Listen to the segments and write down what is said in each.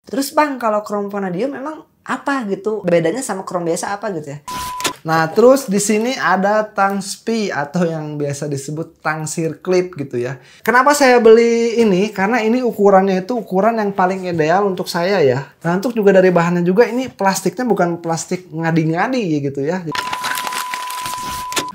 Terus bang, kalau chrome vanadium emang apa gitu? Bedanya sama chrome biasa apa gitu ya? Nah, terus di sini ada tang spi atau yang biasa disebut tang sirklip gitu ya. Kenapa saya beli ini? Karena ini ukurannya itu ukuran yang paling ideal untuk saya ya. Nah, untuk juga dari bahannya juga ini plastiknya bukan plastik ngadi-ngadi gitu ya.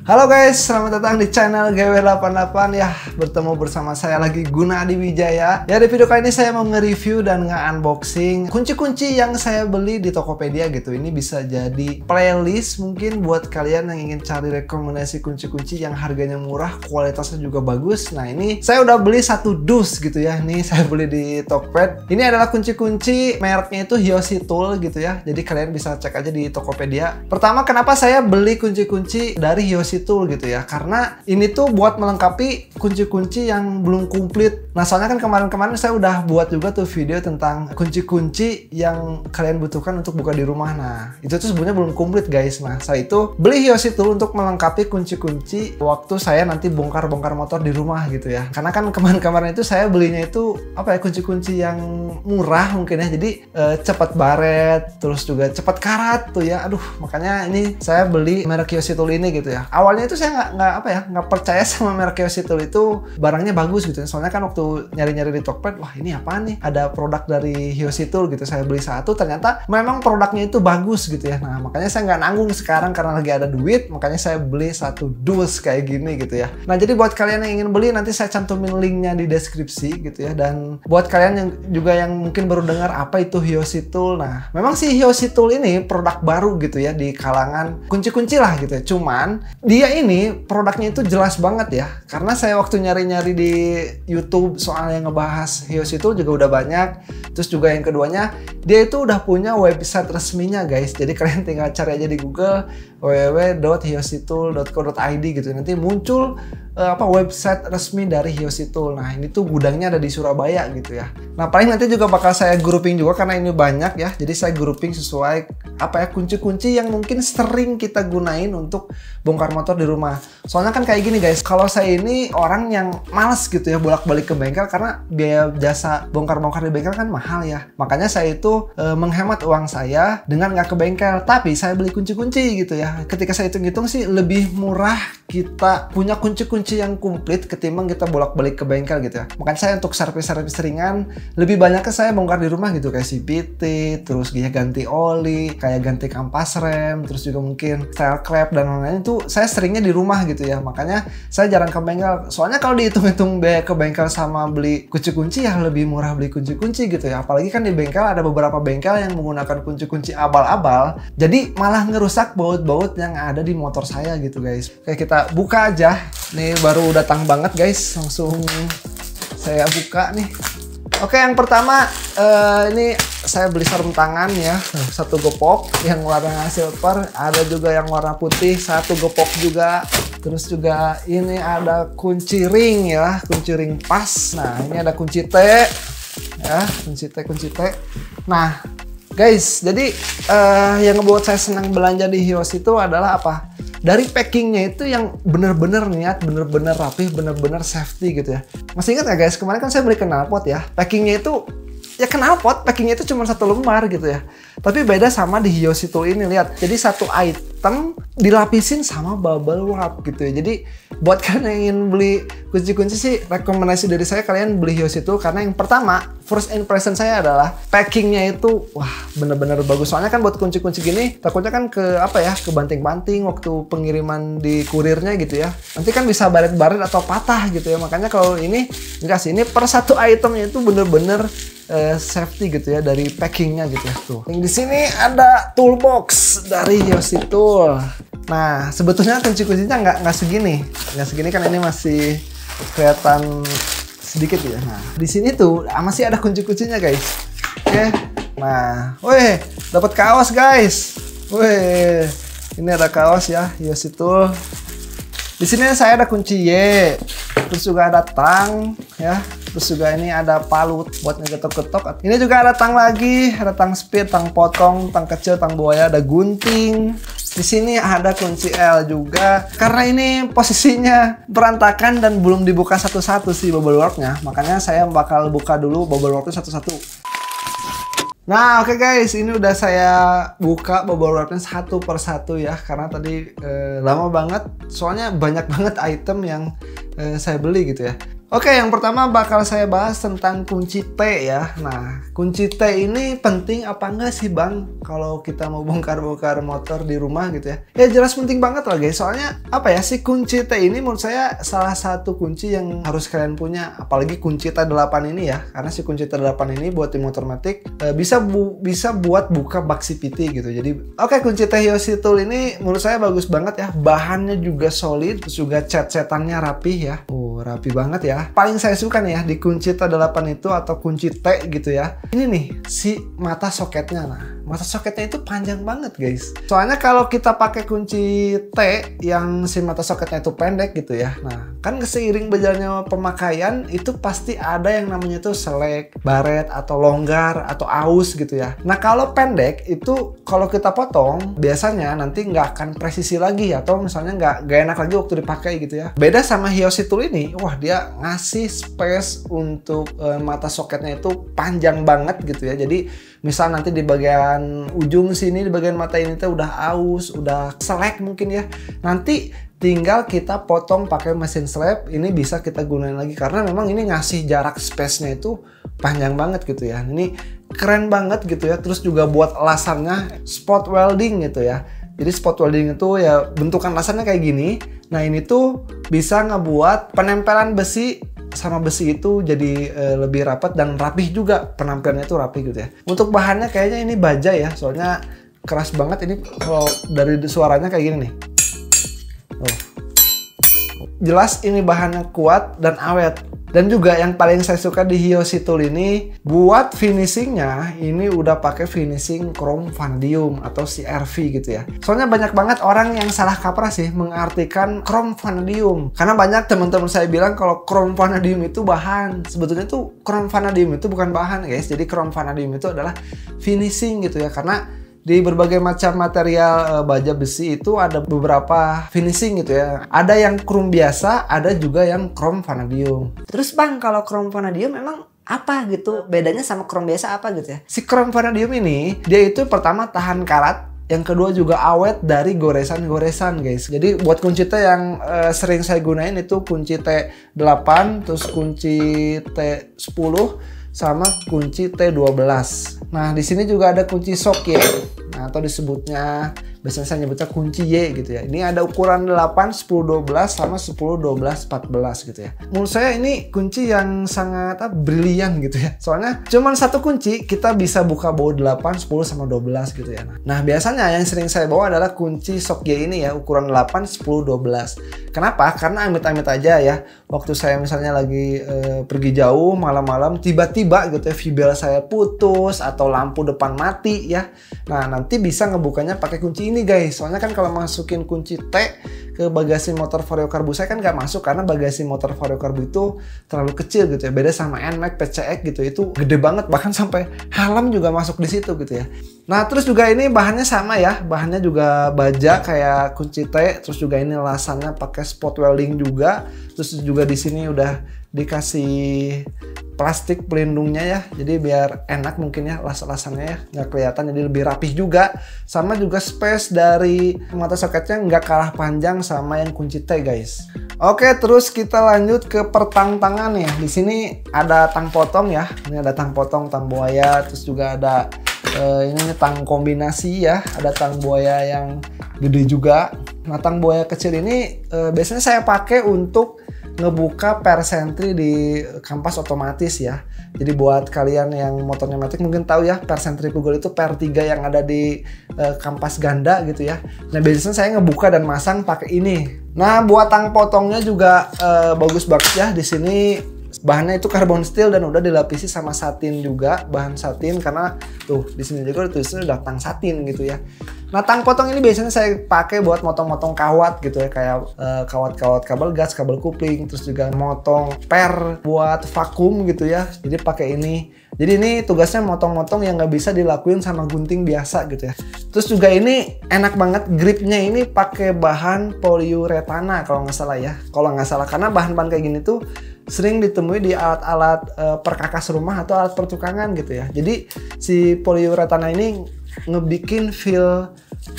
Halo guys, selamat datang di channel GW88 ya. Bertemu bersama saya lagi Gunadi Wijaya. Ya, di video kali ini saya mau nge-review dan nge-unboxing kunci-kunci yang saya beli di Tokopedia gitu. Ini bisa jadi playlist mungkin buat kalian yang ingin cari rekomendasi kunci-kunci yang harganya murah, kualitasnya juga bagus. Nah, ini saya udah beli satu dus gitu ya. Ini saya beli di Tokped. Ini adalah kunci-kunci mereknya itu Hyoshi Tool gitu ya. Jadi kalian bisa cek aja di Tokopedia. Pertama, kenapa saya beli kunci-kunci dari Hyoshi Tool gitu ya, karena ini tuh buat melengkapi kunci-kunci yang belum komplit. Nah, soalnya kan kemarin-kemarin saya udah buat juga tuh video tentang kunci-kunci yang kalian butuhkan untuk buka di rumah. Nah, itu tuh sebenarnya belum komplit guys. Nah, saya itu beli Hyoshi Tool untuk melengkapi kunci-kunci waktu saya nanti bongkar-bongkar motor di rumah gitu ya. Karena kan kemarin-kemarin itu saya belinya itu apa ya, kunci-kunci yang murah mungkin ya, jadi cepat baret, terus juga cepat karat tuh ya. Aduh, makanya ini saya beli merek Hyoshi Tool ini gitu ya. Awalnya itu saya nggak percaya sama merek Hyoshi Tool itu barangnya bagus gitu. Soalnya kan waktu nyari-nyari di Tokped, wah ini apa nih? Ada produk dari Hyoshi Tool gitu. Saya beli satu, ternyata memang produknya itu bagus gitu ya. Nah, makanya saya nggak nanggung sekarang karena lagi ada duit, makanya saya beli satu dus kayak gini gitu ya. Nah, jadi buat kalian yang ingin beli, nanti saya cantumin linknya di deskripsi gitu ya. Dan buat kalian yang juga yang mungkin baru dengar apa itu Hyoshi Tool, nah memang si Hyoshi Tool ini produk baru gitu ya di kalangan kunci-kunci lah gitu ya. Cuman dia ini produknya itu jelas banget ya, karena saya waktu nyari-nyari di YouTube soal yang ngebahas Hyoshi Tool juga udah banyak. Terus juga yang keduanya, dia itu udah punya website resminya guys. Jadi kalian tinggal cari aja di Google www.hyoshitool.co.id gitu. Nanti muncul website resmi dari Hyoshi Tool. Nah, ini tuh gudangnya ada di Surabaya gitu ya. Nah, paling nanti juga bakal saya grouping juga karena ini banyak ya. Jadi saya grouping sesuai kunci-kunci yang mungkin sering kita gunain untuk bongkar motor di rumah. Soalnya kan kayak gini guys, kalau saya ini orang yang males gitu ya bolak-balik ke bengkel karena biaya jasa bongkar-bongkar di bengkel kan mahal ya. Makanya saya itu menghemat uang saya dengan nggak ke bengkel, tapi saya beli kunci-kunci gitu ya. Ketika saya hitung-hitung sih lebih murah kita punya kunci-kunci yang komplit ketimbang kita bolak-balik ke bengkel gitu ya. Makanya saya untuk servis-servis ringan lebih banyaknya saya bongkar di rumah gitu, kayak CVT, terus dia ganti oli, kayak ganti kampas rem, terus juga mungkin style clap dan lain-lain itu saya seringnya di rumah gitu ya. Makanya saya jarang ke bengkel. Soalnya kalau dihitung-hitung biaya ke bengkel sama beli kunci-kunci ya lebih murah beli kunci-kunci gitu ya. Apalagi kan di bengkel ada beberapa bengkel yang menggunakan kunci-kunci abal-abal, jadi malah ngerusak baut-baut yang ada di motor saya gitu guys. Kayak kita buka aja. Nih baru datang banget guys, langsung saya buka nih. Oke, yang pertama ini saya beli sarung tangan ya, satu gepok yang warna silver, ada juga yang warna putih, satu gepok juga. Terus juga ini ada kunci ring ya, kunci ring pas. Nah, ini ada kunci T ya, kunci T. Nah, guys, jadi yang ngebuat saya senang belanja di Hyoshi itu adalah apa? Dari packingnya itu yang bener-bener niat, bener-bener rapih, bener-bener safety gitu ya. Masih ingat nggak guys, kemarin kan saya beli knalpot ya. Packingnya itu ya knalpot, packingnya itu cuma satu lembar gitu ya. Tapi beda sama di Hyoshi Tool ini, lihat. Jadi satu item dilapisin sama bubble wrap gitu ya. Jadi buat kalian yang ingin beli kunci-kunci sih, rekomendasi dari saya kalian beli Hyoshi Tool karena yang pertama, first impression saya adalah packingnya itu wah bener-bener bagus. Soalnya kan buat kunci-kunci gini takutnya kan ke ke banting-banting waktu pengiriman di kurirnya gitu ya. Nanti kan bisa baret-baret atau patah gitu ya. Makanya kalau ini enggak sih, ini per satu itemnya itu bener-bener safety gitu ya dari packingnya gitu ya. Tuh. Yang di sini ada toolbox dari Hyoshi Tool. Nah, sebetulnya kunci-kuncinya nggak segini. Nggak segini kan, ini masih kelihatan sedikit ya. Nah, di sini tuh masih ada kunci-kuncinya guys. Oke. Nah, weh, dapat kaos guys. Weh, ini ada kaos ya Hyoshi Tool. Di sini saya ada kunci Y, terus juga ada tang ya, terus juga ini ada palu buat ngegetok-getok. Ini juga ada tang lagi, ada tang speed, tang potong, tang kecil, tang buaya, ada gunting. Di sini ada kunci L juga. Karena ini posisinya berantakan dan belum dibuka satu-satu sih bubble wrapnya, makanya saya bakal buka dulu bubble wrapnya satu-satu. Nah oke guys, ini udah saya buka bubble wrapnya satu persatu ya, karena tadi lama banget, soalnya banyak banget item yang saya beli gitu ya. Oke, yang pertama bakal saya bahas tentang kunci T ya. Nah, kunci T ini penting apa enggak sih Bang kalau kita mau bongkar-bongkar motor di rumah gitu ya? Ya jelas penting banget lah guys, soalnya apa ya, si kunci T ini menurut saya salah satu kunci yang harus kalian punya. Apalagi kunci T8 ini ya, karena si kunci T8 ini buat di motor matic bisa buat buka bak CVT gitu. Jadi oke, kunci T Hyosi Tool ini menurut saya bagus banget ya. Bahannya juga solid, terus juga cat-catannya rapih ya. Rapi banget ya. Paling saya suka nih ya di kunci T8 itu atau kunci T gitu ya. Ini nih si mata soketnya. Nah, mata soketnya itu panjang banget guys. Soalnya kalau kita pakai kunci T yang si mata soketnya itu pendek gitu ya. Nah, kan seiring berjalannya pemakaian itu pasti ada yang namanya tuh selek, baret atau longgar atau aus gitu ya. Nah, kalau pendek itu kalau kita potong biasanya nanti nggak akan presisi lagi atau misalnya nggak enak lagi waktu dipakai gitu ya. Beda sama Hyosi Tool ini, wah dia ngasih space untuk mata soketnya itu panjang banget gitu ya. Jadi misal nanti di bagian ujung sini, di bagian mata ini tuh udah aus, udah selek mungkin ya. Nanti tinggal kita potong pakai mesin slab, ini bisa kita gunain lagi karena memang ini ngasih jarak space-nya itu panjang banget gitu ya. Ini keren banget gitu ya. Terus juga buat elasannya spot welding gitu ya. Jadi spot welding itu ya bentukan lasannya kayak gini. Nah ini tuh bisa ngebuat penempelan besi sama besi itu jadi lebih rapat dan rapih juga. Penampilannya itu rapih gitu ya. Untuk bahannya kayaknya ini baja ya. Soalnya keras banget ini, kalau dari suaranya kayak gini nih. Oh. Jelas ini bahannya kuat dan awet. Dan juga yang paling saya suka di Hyosi Tool ini, buat finishingnya ini udah pakai finishing chrome vanadium atau CRV gitu ya. Soalnya banyak banget orang yang salah kaprah sih mengartikan chrome vanadium. Karena banyak teman-teman saya bilang kalau chrome vanadium itu bahan. Sebetulnya tuh chrome vanadium itu bukan bahan guys. Jadi chrome vanadium itu adalah finishing gitu ya. Karena di berbagai macam material baja besi itu ada beberapa finishing gitu ya. Ada yang chrome biasa, ada juga yang chrome vanadium. Terus Bang, kalau chrome vanadium emang apa gitu? Bedanya sama chrome biasa apa gitu ya? Si chrome vanadium ini, dia itu pertama tahan karat, yang kedua juga awet dari goresan-goresan guys. Jadi buat kunci T yang sering saya gunain itu kunci T8, terus kunci T10, sama kunci T12. Nah, di sini juga ada kunci sok ya. Nah, atau disebutnya biasanya saya nyebutnya kunci Y gitu ya. Ini ada ukuran 8, 10, 12 sama 10, 12, 14 gitu ya. Menurut saya ini kunci yang sangat brilian gitu ya. Soalnya cuman satu kunci kita bisa buka bawa 8, 10 sama 12 gitu ya. Nah, biasanya yang sering saya bawa adalah kunci sok Y ini ya, ukuran 8, 10, 12. Kenapa? Karena amit-amit aja ya. Waktu saya misalnya lagi pergi jauh malam-malam tiba-tiba gitu ya fibel saya putus atau lampu depan mati ya. Nah, nanti bisa ngebukanya pakai kunci ini guys. Soalnya kan kalau masukin kunci T ke bagasi motor Vario Carbo saya kan nggak masuk karena bagasi motor Vario Carbo itu terlalu kecil gitu ya. Beda sama NMAX, PCX gitu, itu gede banget, bahkan sampai helm juga masuk di situ gitu ya. Nah, terus juga ini bahannya sama ya. Bahannya juga baja kayak kunci T, terus juga ini lasannya pakai spot welding juga. Terus juga di sini udah dikasih plastik pelindungnya ya, jadi biar enak mungkin ya las-lasannya ya, nggak kelihatan, jadi lebih rapih juga. Sama juga space dari mata soketnya nggak kalah panjang sama yang kunci T guys. Oke, terus kita lanjut ke pertang-tangan ya. Di sini ada tang potong ya, ini ada tang potong, tang buaya, terus juga ada ini tang kombinasi ya, ada tang buaya yang gede juga. Nah, tang buaya kecil ini biasanya saya pakai untuk ngebuka persentri di kampas otomatis ya. Jadi buat kalian yang motornya matic mungkin tahu ya, persentrifugal itu per 3 yang ada di kampas ganda gitu ya. Nah, biasanya saya ngebuka dan masang pakai ini. Nah, buat tang potongnya juga bagus banget ya. Di sini bahannya itu carbon steel dan udah dilapisi sama satin juga, bahan satin, karena tuh di sini juga tulisnya udah tang satin gitu ya. Nah, tang potong ini biasanya saya pakai buat motong-motong kawat gitu ya, kayak kawat-kawat kabel gas, kabel kupling, terus juga motong per buat vakum gitu ya. Jadi pakai ini. Jadi ini tugasnya motong-motong yang nggak bisa dilakuin sama gunting biasa gitu ya. Terus juga ini enak banget, gripnya ini pakai bahan poliuretana kalau nggak salah ya. Kalau nggak salah, karena bahan-bahan kayak gini tuh sering ditemui di alat-alat perkakas rumah atau alat pertukangan gitu ya. Jadi si poliuretana ini ngebikin feel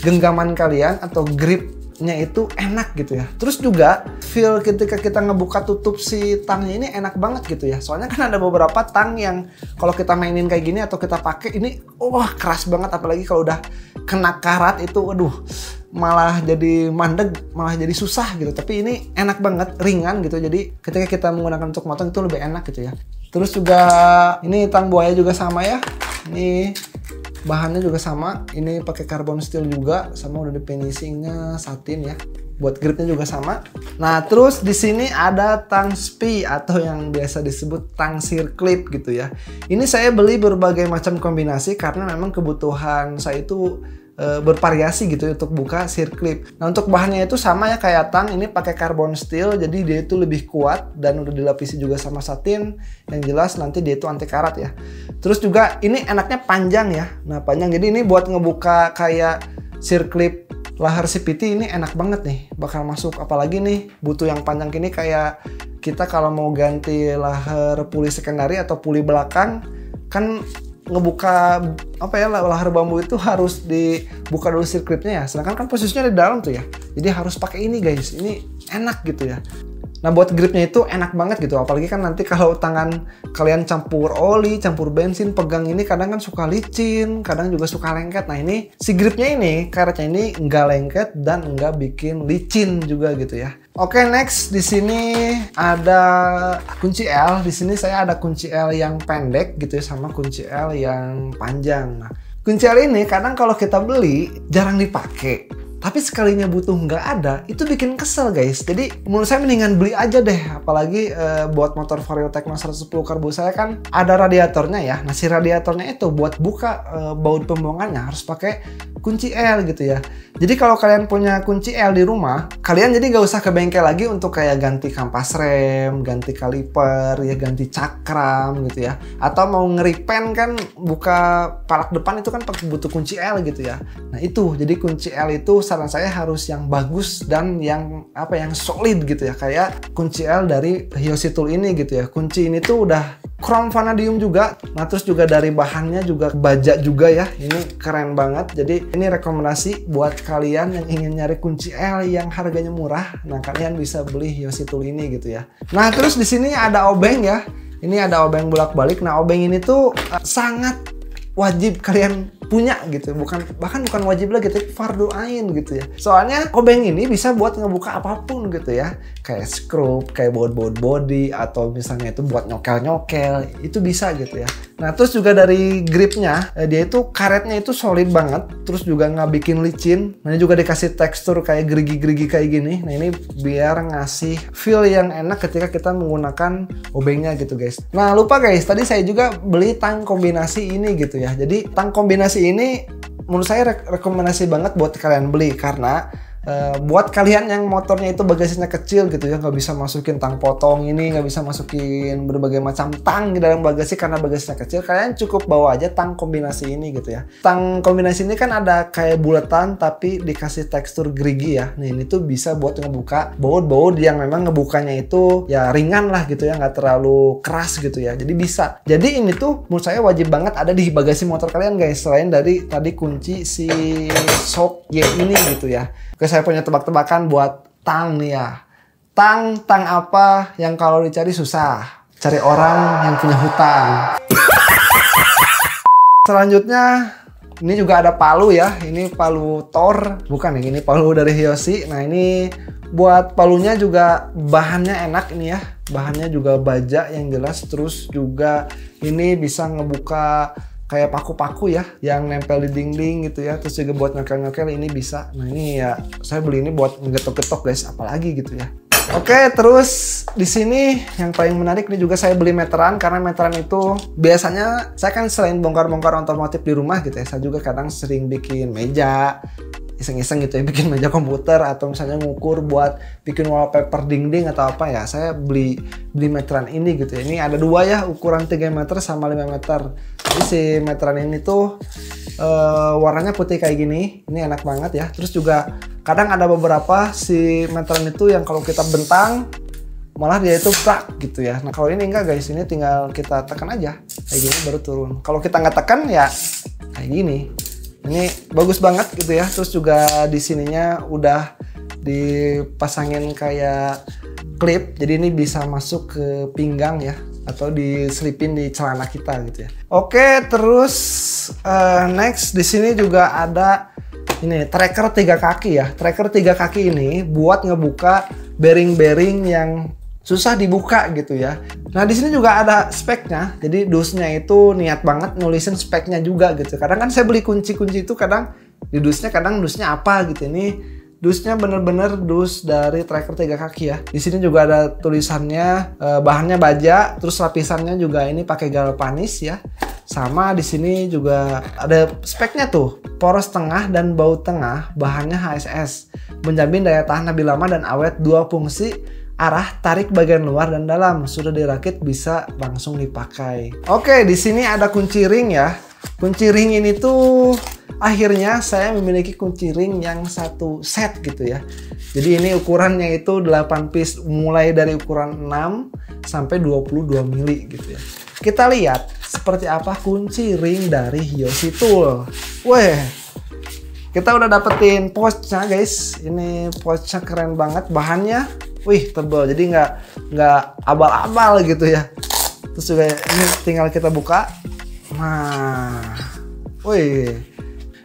genggaman kalian atau gripnya itu enak gitu ya. Terus juga feel ketika kita ngebuka tutup si tangnya ini enak banget gitu ya. Soalnya kan ada beberapa tang yang kalau kita mainin kayak gini atau kita pakai ini wah keras banget, apalagi kalau udah kena karat itu aduh malah jadi mandeg, malah jadi susah gitu. Tapi ini enak banget, ringan gitu. Jadi ketika kita menggunakan untuk motong itu lebih enak gitu ya. Terus juga ini tang buaya juga sama ya. Ini bahannya juga sama, ini pakai carbon steel juga, sama udah di finishingnya satin ya. Buat gripnya juga sama. Nah, terus di sini ada tang spi atau yang biasa disebut tang circlip gitu ya. Ini saya beli berbagai macam kombinasi karena memang kebutuhan saya itu bervariasi gitu untuk buka circlip. Nah, untuk bahannya itu sama ya kayak tang, ini pakai carbon steel, jadi dia itu lebih kuat dan udah dilapisi juga sama satin. Yang jelas nanti dia itu anti karat ya. Terus juga ini enaknya panjang ya. Nah, panjang, jadi ini buat ngebuka kayak circlip lahar CPT ini enak banget nih, bakal masuk. Apalagi nih butuh yang panjang ini, kayak kita kalau mau ganti lahar puli sekundari atau puli belakang kan ngebuka apa ya, lahar bambu itu harus dibuka dulu circlipnya ya, sedangkan kan posisinya di dalam tuh ya, jadi harus pakai ini guys. Ini enak gitu ya. Nah, buat gripnya itu enak banget gitu, apalagi kan nanti kalau tangan kalian campur oli, campur bensin, pegang ini kadang kan suka licin, kadang juga suka lengket. Nah, ini si gripnya ini, karetnya ini nggak lengket dan nggak bikin licin juga gitu ya. Oke, next di sini ada kunci L. Di sini saya ada kunci L yang pendek gitu ya, sama kunci L yang panjang. Nah, kunci L ini kadang kalau kita beli jarang dipakai. Tapi sekalinya butuh nggak ada, itu bikin kesel guys. Jadi menurut saya mendingan beli aja deh. Apalagi buat motor Vario Tecno 110 karbu saya kan ada radiatornya ya. Nah, si radiatornya itu buat buka baut pembuangannya harus pakai kunci L gitu ya. Jadi kalau kalian punya kunci L di rumah, kalian jadi nggak usah ke bengkel lagi untuk kayak ganti kampas rem, ganti kaliper, ya ganti cakram gitu ya. Atau mau ngeripen kan buka palak depan itu kan butuh kunci L gitu ya. Nah, itu jadi kunci L itu saran saya harus yang bagus dan yang apa, yang solid gitu ya, kayak kunci L dari Hyosi Tool ini gitu ya. Kunci ini tuh udah chrome vanadium juga. Nah, terus juga dari bahannya juga baja juga ya. Ini keren banget. Jadi ini rekomendasi buat kalian yang ingin nyari kunci L yang harganya murah. Nah, kalian bisa beli Hyosi Tool ini gitu ya. Nah, terus di sini ada obeng ya. Ini ada obeng bolak-balik. Nah, obeng ini tuh sangat wajib kalian punya gitu, bahkan bukan wajib lagi, tapi fardu ain gitu ya. Soalnya obeng ini bisa buat ngebuka apapun gitu ya, kayak screw, kayak baut-baut body, atau misalnya itu buat nyokel-nyokel, itu bisa gitu ya. Nah, terus juga dari gripnya, dia itu karetnya itu solid banget, terus juga nggak bikin licin. Nah, ini juga dikasih tekstur kayak gerigi-gerigi kayak gini. Nah, ini biar ngasih feel yang enak ketika kita menggunakan obengnya gitu guys. Nah, lupa guys, tadi saya juga beli tang kombinasi ini gitu ya. Jadi tang kombinasi ini menurut saya rekomendasi banget buat kalian beli, karena buat kalian yang motornya itu bagasinya kecil gitu ya, nggak bisa masukin tang potong ini, nggak bisa masukin berbagai macam tang di dalam bagasi karena bagasinya kecil, kalian cukup bawa aja tang kombinasi ini gitu ya. Tang kombinasi ini kan ada kayak buletan tapi dikasih tekstur gerigi ya. Nah, ini tuh bisa buat ngebuka baut-baut yang memang ngebukanya itu ya ringan lah gitu ya, nggak terlalu keras gitu ya. Jadi bisa. Jadi ini tuh menurut saya wajib banget ada di bagasi motor kalian guys, selain dari tadi kunci si shock Y ini gitu ya. Oke, saya punya tebak-tebakan buat tang nih ya. Tang apa yang kalau dicari susah? Cari orang yang punya hutang. Selanjutnya, ini juga ada palu ya. Ini palu Thor. Bukan yang ini palu dari Hyosi. Nah, ini buat palunya juga bahannya enak ini ya. Bahannya juga baja yang jelas. Terus juga ini bisa ngebuka kayak paku-paku ya yang nempel di dinding gitu ya. Terus juga buat nyokel-nyokel ini bisa. Nah, ini ya saya beli ini buat ngegetok-getok guys, apalagi gitu ya. Oke, terus di sini yang paling menarik ini juga saya beli meteran, karena meteran itu biasanya saya kan selain bongkar-bongkar otomotif di rumah gitu ya, saya juga kadang sering bikin meja, iseng-iseng gitu ya, bikin meja komputer atau misalnya ngukur buat bikin wallpaper dinding atau apa ya, saya beli meteran ini gitu ya. Ini ada dua ya, ukuran 3 meter sama 5 meter. Jadi si meteran ini tuh warnanya putih kayak gini, ini enak banget ya. Terus juga kadang ada beberapa si meteran itu yang kalau kita bentang malah dia itu prak gitu ya. Nah kalau ini enggak guys, ini tinggal kita tekan aja kayak gini baru turun. Kalau kita nggak tekan ya kayak gini. Ini bagus banget gitu ya. Terus juga di sininya udah dipasangin kayak klip, jadi ini bisa masuk ke pinggang ya, atau diselipin di celana kita gitu ya. Oke, terus next di sini juga ada ini tracker 3 kaki ya. Tracker 3 kaki ini buat ngebuka bearing-bearing yang susah dibuka gitu ya. Nah di sini juga ada speknya. Jadi dusnya itu niat banget nulisin speknya juga gitu. Kadang kan saya beli kunci-kunci itu kadang di dusnya, kadang dusnya apa gitu. Ini dusnya bener-bener dus dari tracker 3 kaki ya. Di sini juga ada tulisannya, bahannya baja, terus lapisannya juga ini pakai galvanis ya. Sama di sini juga ada speknya tuh, poros tengah dan baut tengah, bahannya HSS, menjamin daya tahan lebih lama dan awet, 2 fungsi, arah tarik bagian luar dan dalam, sudah dirakit bisa langsung dipakai. Oke, di sini ada kunci ring ya. Kunci ring ini tuh akhirnya saya memiliki kunci ring yang satu set gitu ya. Jadi ini ukurannya itu 8 piece, mulai dari ukuran 6 sampai 22 mili gitu ya. Kita lihat seperti apa kunci ring dari Hyosi Tool. Weh, kita udah dapetin pouchnya guys. Ini pouchnya keren banget, bahannya wih tebal, jadi nggak abal-abal gitu ya. Terus juga ini tinggal kita buka. Nah, wih.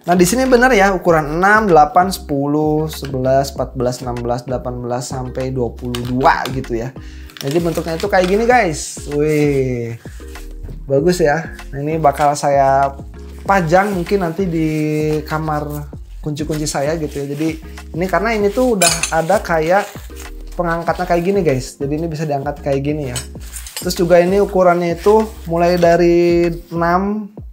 Nah di sini bener ya, ukuran 6, 8, 10, 11, 14, 16, 18 sampai 22 gitu ya. Jadi bentuknya itu kayak gini guys. Wih, bagus ya. Nah ini bakal saya pajang mungkin nanti di kamar kunci-kunci saya gitu ya. Jadi ini karena ini tuh udah ada kayak pengangkatnya kayak gini guys. Jadi ini bisa diangkat kayak gini ya. Terus juga ini ukurannya itu mulai dari 6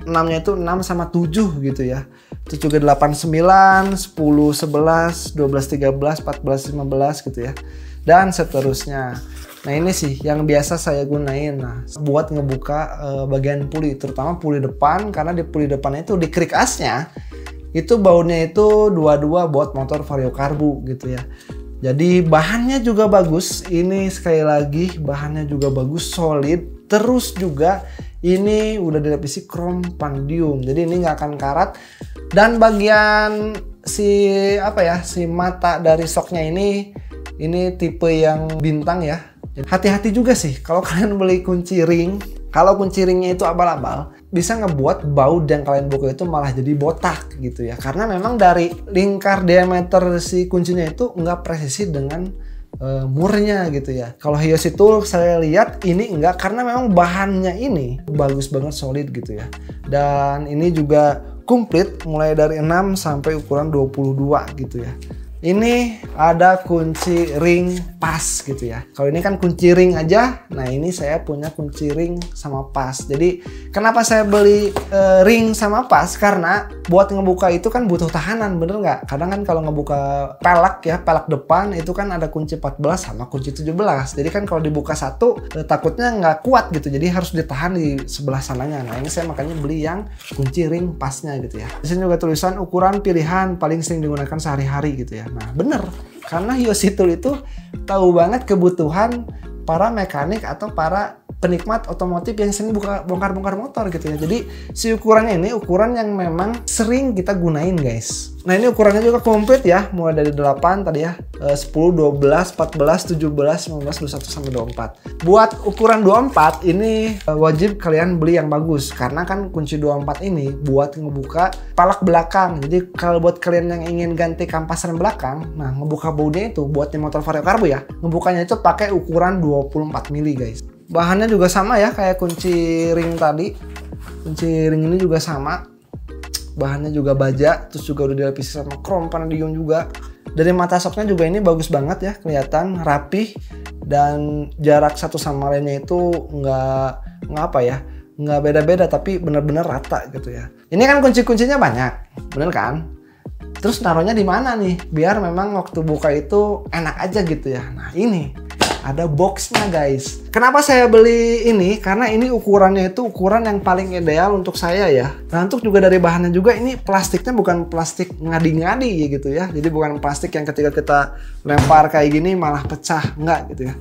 nya itu 6 sama 7 gitu ya. Terus juga 8, 9, 10, 11, 12, 13, 14, 15 gitu ya. Dan seterusnya. Nah ini sih yang biasa saya gunain buat ngebuka bagian puli, terutama puli depan, karena di puli depan itu di krik asnya itu bautnya itu 22 buat motor Vario Karbu gitu ya. Jadi bahannya juga bagus, ini sekali lagi bahannya juga bagus, solid. Terus juga ini udah dilapisi krom palladium, jadi ini nggak akan karat. Dan bagian si mata dari soknya ini tipe yang bintang ya. Hati-hati juga sih kalau kalian beli kunci ring, kalau kunci ringnya itu abal-abal, bisa ngebuat baut yang kalian buka itu malah jadi botak gitu ya. Karena memang dari lingkar diameter si kuncinya itu nggak presisi dengan murnya gitu ya. Kalau Hyosi Tool saya lihat ini enggak, karena memang bahannya ini bagus banget, solid gitu ya. Dan ini juga komplit mulai dari 6 sampai ukuran 22 gitu ya. Ini ada kunci ring pas gitu ya. Kalau ini kan kunci ring aja, nah ini saya punya kunci ring sama pas. Jadi kenapa saya beli ring sama pas? Karena buat ngebuka itu kan butuh tahanan, bener nggak? Kadang kan kalau ngebuka pelek ya, pelek depan itu kan ada kunci 14 sama kunci 17. Jadi kan kalau dibuka satu takutnya nggak kuat gitu. Jadi harus ditahan di sebelah sananya. Nah ini saya makanya beli yang kunci ring pasnya gitu ya. Di sini juga tulisan ukuran pilihan paling sering digunakan sehari-hari gitu ya. Nah bener, karena Hyosi Tool itu tahu banget kebutuhan para mekanik atau para penikmat otomotif yang sering bongkar-bongkar motor gitu ya. Jadi si ukurannya ini ukuran yang memang sering kita gunain guys. Nah ini ukurannya juga komplit ya, mulai dari 8 tadi ya, 10, 12, 14, 17, 19, 21 sampai 24. Buat ukuran 24 ini wajib kalian beli yang bagus, karena kan kunci 24 ini buat ngebuka palak belakang. Jadi kalau buat kalian yang ingin ganti kampas rem belakang, nah ngebuka bautnya itu buat di motor Vario Karbu ya, ngebukanya itu pakai ukuran 24 mili guys. Bahannya juga sama ya kayak kunci ring tadi. Kunci ring ini juga sama. Bahannya juga baja, terus juga udah dilapisi sama krom palladium juga. Dari mata soknya juga ini bagus banget ya, kelihatan rapih dan jarak satu sama lainnya itu nggak beda-beda, tapi bener-bener rata gitu ya. Ini kan kunci-kuncinya banyak, bener kan? Terus naruhnya di mana nih? Biar memang waktu buka itu enak aja gitu ya. Nah ini ada boxnya guys. Kenapa saya beli ini? Karena ini ukurannya itu ukuran yang paling ideal untuk saya ya. Nah untuk juga dari bahannya juga, ini plastiknya bukan plastik ngadi-ngadi gitu ya. Jadi bukan plastik yang ketika kita lempar kayak gini malah pecah, enggak gitu ya.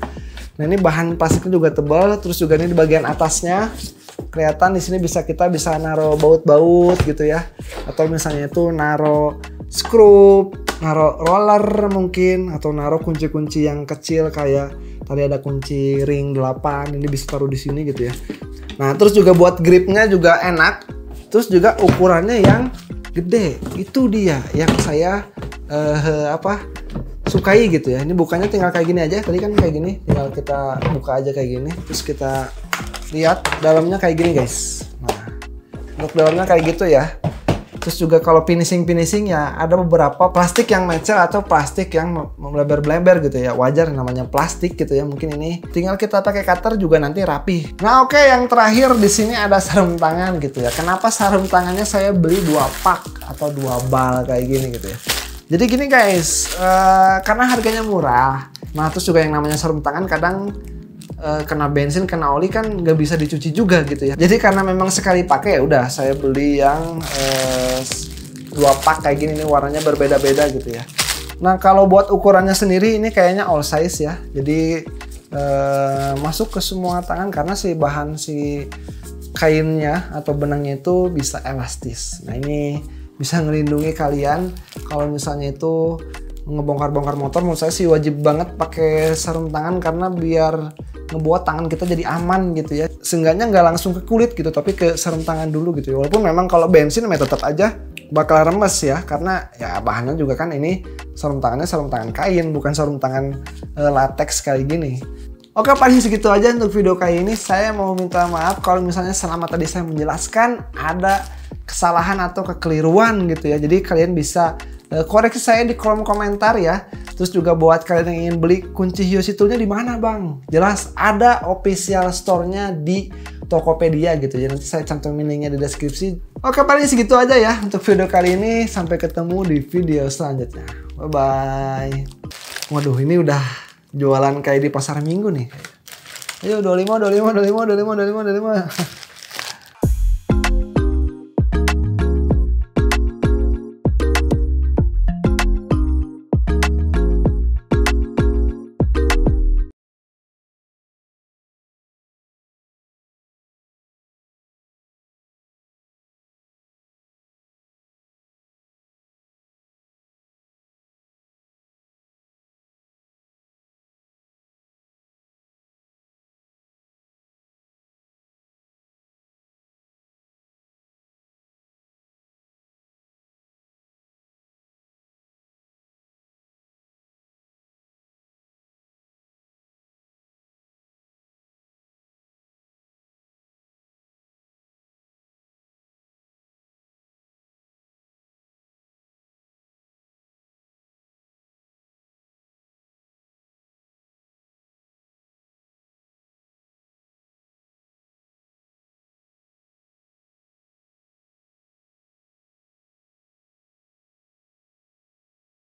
Nah ini bahan plastiknya juga tebal, terus juga ini di bagian atasnya kelihatan di sini kita bisa naruh baut-baut gitu ya, atau misalnya itu naruh skrup, naruh roller mungkin, atau naruh kunci-kunci yang kecil kayak tadi ada kunci ring 8, ini bisa taruh di sini gitu ya. Nah terus juga buat gripnya juga enak, terus juga ukurannya yang gede, itu dia yang saya sukai gitu ya. Ini bukanya tinggal kayak gini aja, tadi kan kayak gini, tinggal kita buka aja kayak gini, terus kita lihat dalamnya kayak gini guys. Nah untuk dalamnya kayak gitu ya. Terus juga kalau finishing ya ada beberapa plastik yang mencel atau plastik yang melebar-lebar gitu ya. Wajar namanya plastik gitu ya. Mungkin ini tinggal kita pakai cutter juga nanti rapi. Nah oke, yang terakhir di sini ada sarung tangan gitu ya. Kenapa sarung tangannya saya beli 2 pak atau 2 bal kayak gini gitu ya. Jadi gini guys, karena harganya murah. Nah terus juga yang namanya sarung tangan kadang kena bensin, kena oli kan nggak bisa dicuci juga gitu ya. Jadi karena memang sekali pakai ya udah saya beli yang 2 pak kayak gini, ini warnanya berbeda-beda gitu ya. Nah kalau buat ukurannya sendiri ini kayaknya all size ya. Jadi masuk ke semua tangan karena si bahan si kainnya atau benangnya itu bisa elastis. Nah ini bisa ngelindungi kalian kalau misalnya itu ngebongkar-bongkar motor. Menurut saya sih wajib banget pakai sarung tangan karena biar ngebuat tangan kita jadi aman gitu ya. Seenggaknya nggak langsung ke kulit gitu, tapi ke sarung tangan dulu gitu ya. Walaupun memang kalau bensin tetap aja bakal remes ya, karena ya bahannya juga kan ini sarung tangannya sarung tangan kain, bukan sarung tangan latex kayak gini. Oke, paling segitu aja untuk video kali ini. Saya mau minta maaf kalau misalnya selama tadi saya menjelaskan ada kesalahan atau kekeliruan gitu ya. Jadi kalian bisa koreksi saya di kolom komentar ya. Terus juga buat kalian yang ingin beli kunci Hiosi Tool-nya di mana bang? Jelas ada official store-nya di Tokopedia gitu ya. Nanti saya cantumin linknya di deskripsi. Oke, paling segitu aja ya untuk video kali ini. Sampai ketemu di video selanjutnya. Bye-bye. Waduh, ini udah jualan kayak di pasar minggu nih. Ayo 25.